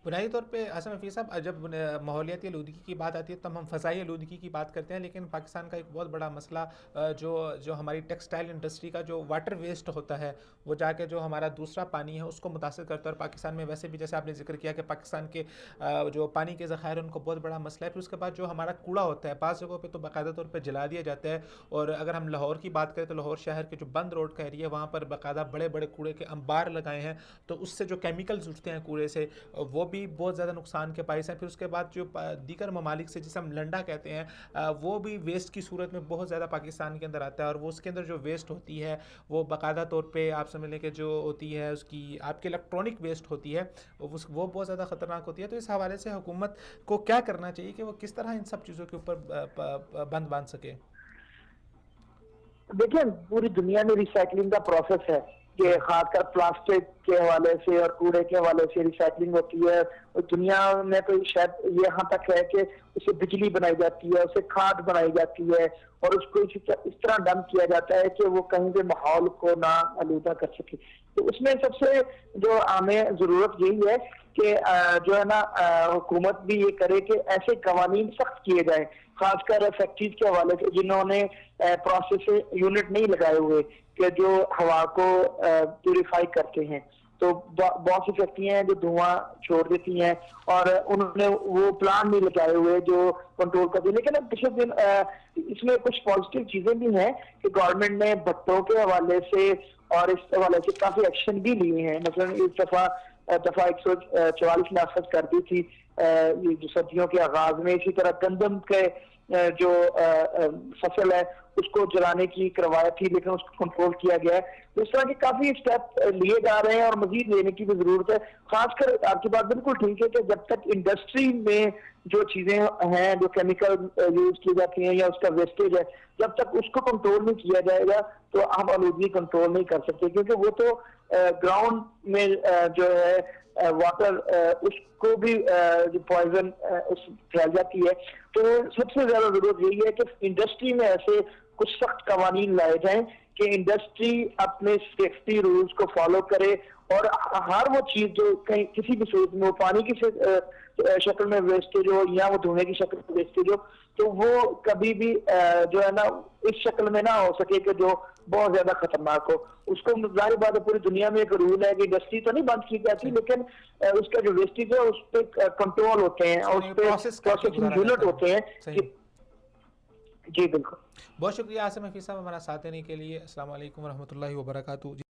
بنیادی طور پہ آصم حفیظ صاحب، جب ماحولیاتی آلودگی کی بات آتی ہے تو ہم فضائی آلودگی کی بات کرتے ہیں، لیکن پاکستان کا ایک بہت بڑا مسئلہ جو ہماری ٹیکسٹائل انڈسٹری کا جو واٹر ویسٹ ہوتا ہے، وہ جا کے جو ہمارا دوسرا پانی ہے اس کو متاثر کرتا ہے. اور پاکستان میں ویسے بھی جیسے آپ نے ذکر کیا کہ پاکستان کے جو پانی کے ذخائر ان کو بہت بڑا مسئلہ ہے. پھر اس کے بعد جو ہمارا کوڑا ہوتا ہے بعض جگہوں پہ تو باقاعدہ طور پہ جلا دیا جاتا ہے. اور اگر ہم لاہور کی بات کریں تو لاہور شہر کے جو بند روڈ کا ایریا ہے وہاں پر باقاعدہ بڑے بڑے کوڑے کے انبار لگائے ہیں، تو اس سے جو کیمیکلز اٹھتے ہیں کوڑے سے وہ بھی بہت زیادہ نقصان کے باعث ہیں. پھر اس کے بعد جو دیگر ممالک سے جسے ہم لنڈا کہتے ہیں وہ بھی ویسٹ کی صورت میں بہت زیادہ پاکستان کے اندر آتا ہے. اور وہ اس کے اندر جو ویسٹ ہوتی ہے وہ باقاعدہ طور پہ آپ سمجھ لیں کہ جو ہوتی ہے اس کی آپ کی الیکٹرانک ویسٹ ہوتی ہے وہ بہت زیادہ خطرناک ہوتی ہے. تو اس حوالے سے حکومت کو کیا کرنا چاہیے کہ وہ کس طرح ان سب چیزوں کے اوپر بند باندھ سکے؟ دیکھیں، پوری دنیا میں ریسائکلنگ کا پروسیس ہے کہ خاص کر پلاسٹک کے حوالے سے اور کوڑے کے حوالے سے ریسائکلنگ ہوتی ہے. اور دنیا میں تو شاید یہاں تک ہے کہ اسے بجلی بنائی جاتی ہے، اسے کھاد بنائی جاتی ہے، اور اس کو اس طرح ڈمپ کیا جاتا ہے کہ وہ کہیں بھی ماحول کو نہ آلودہ کر سکے. تو اس میں سب سے جو ہمیں ضرورت یہی ہے کہ جو ہے نا حکومت بھی یہ کرے کہ ایسے قوانین سخت کیے جائیں، خاص کر فیکٹریز کے حوالے سے جنہوں نے پروسیس یونٹ نہیں لگائے ہوئے کہ جو ہوا کو پیوریفائی کرتے ہیں. تو بہت سی فیکٹریاں ہیں جو دھواں چھوڑ دیتی ہیں اور انہوں نے وہ پلان نہیں لگائے ہوئے جو کنٹرول کرتے ہیں. لیکن اب پچھلے دن اس میں کچھ پازیٹیو چیزیں بھی ہیں کہ گورنمنٹ نے بھٹوں کے حوالے سے اور اس حوالے سے کافی ایکشن بھی لیے ہیں. مثلا اس دفعہ 144 نافذ کر دی تھی جو سردیوں کے آغاز میں. اسی طرح گندم کے جو فصل ہے اس کو جلانے کی کروایا تھی لیکن اس کو کنٹرول کیا گیا ہے. اس طرح کے کافی اسٹیپ لیے جا رہے ہیں اور مزید لینے کی بھی ضرورت ہے. خاص کر آپ کی بات بالکل ٹھیک ہے کہ جب تک انڈسٹری میں جو چیزیں ہیں جو کیمیکل یوز کی جاتی ہیں یا اس کا ویسٹیج ہے، جب تک اس کو کنٹرول نہیں کیا جائے گا تو ہم آلودگی کنٹرول نہیں کر سکتے، کیونکہ وہ تو گراؤنڈ میں جو ہے واٹر اس کو بھی جو پوائزن پھیل جاتی ہے. تو سب سے زیادہ ضرورت یہی ہے کہ انڈسٹری میں ایسے کچھ سخت قوانین لائے جائیں کہ انڈسٹری اپنے سیفٹی رولز کو فالو کرے اور ہر وہ چیز جو کہیں کسی بھی صورت میں وہ پانی کی شکل میں ویسٹیج ہو یا وہ دھونے کی شکل میں ویسٹیج ہو تو وہ کبھی بھی جو ہے نا اس شکل میں نہ ہو سکے کہ جو بہت زیادہ خطرناک ہو. اس کو ظاہر بات ہے پوری دنیا میں ایک رول ہے کہ انڈسٹری تو نہیں بند کی جاتی لیکن اس کا جو ویسٹیج ہے اس پہ کنٹرول ہوتے ہیں اور اس پہ پروسیسنگ یونٹ ہوتے ہیں. جی بالکل. بہت شکریہ عاصم حفیظ صاحب ہمارا ساتھ دینے کے لیے. السلام علیکم ورحمۃ اللہ وبرکاتہ.